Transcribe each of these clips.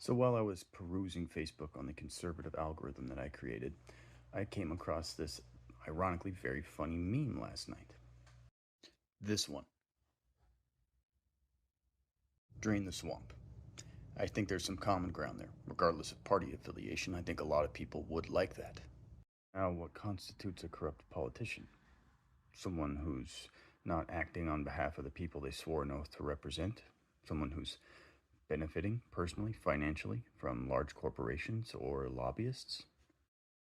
So while I was perusing Facebook on the conservative algorithm that I created, I came across this ironically very funny meme last night. This one: Drain the swamp. I think there's some common ground there. Regardless of party affiliation, I think a lot of people would like that. Now, what constitutes a corrupt politician? Someone who's not acting on behalf of the people they swore an oath to represent? Someone who's benefiting personally, financially, from large corporations or lobbyists?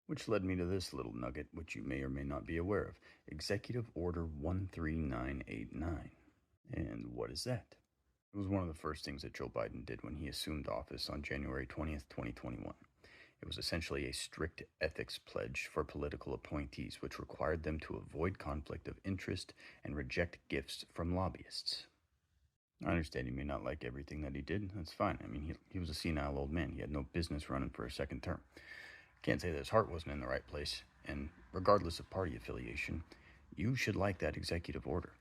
Which led me to this little nugget, which you may or may not be aware of: Executive Order 13989. And what is that? It was one of the first things that Joe Biden did when he assumed office on January 20th, 2021. It was essentially a strict ethics pledge for political appointees, which required them to avoid conflict of interest and reject gifts from lobbyists. I understand you may not like everything that he did. That's fine. I mean, he was a senile old man. He had no business running for a second term. Can't say that his heart wasn't in the right place, and regardless of party affiliation, you should like that executive order.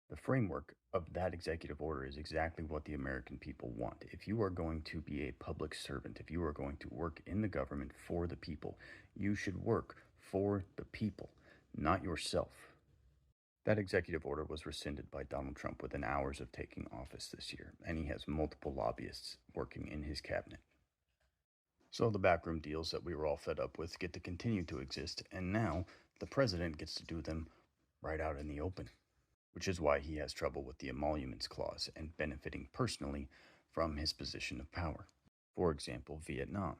The framework of that executive order is exactly what the American people want. If you are going to be a public servant, if you are going to work in the government for the people, you should work for the people, not yourself. That executive order was rescinded by Donald Trump within hours of taking office this year, and he has multiple lobbyists working in his cabinet. So the backroom deals that we were all fed up with get to continue to exist, and now the president gets to do them right out in the open, which is why he has trouble with the emoluments clause and benefiting personally from his position of power. For example, Vietnam.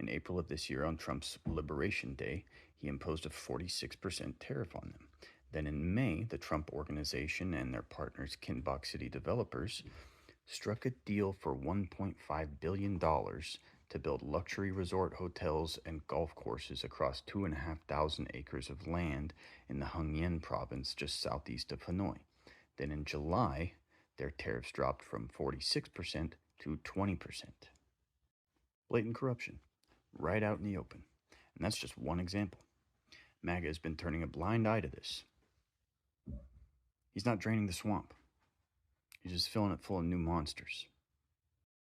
In April of this year, on Trump's Liberation Day, he imposed a 46% tariff on them. Then in May, the Trump Organization and their partners, Kinbok City Developers, struck a deal for $1.5 billion to build luxury resort hotels and golf courses across 2,500 acres of land in the Hưng Yên province just southeast of Hanoi. Then in July, their tariffs dropped from 46% to 20%. Blatant corruption, right out in the open. And that's just one example. MAGA has been turning a blind eye to this. He's not draining the swamp. He's just filling it full of new monsters.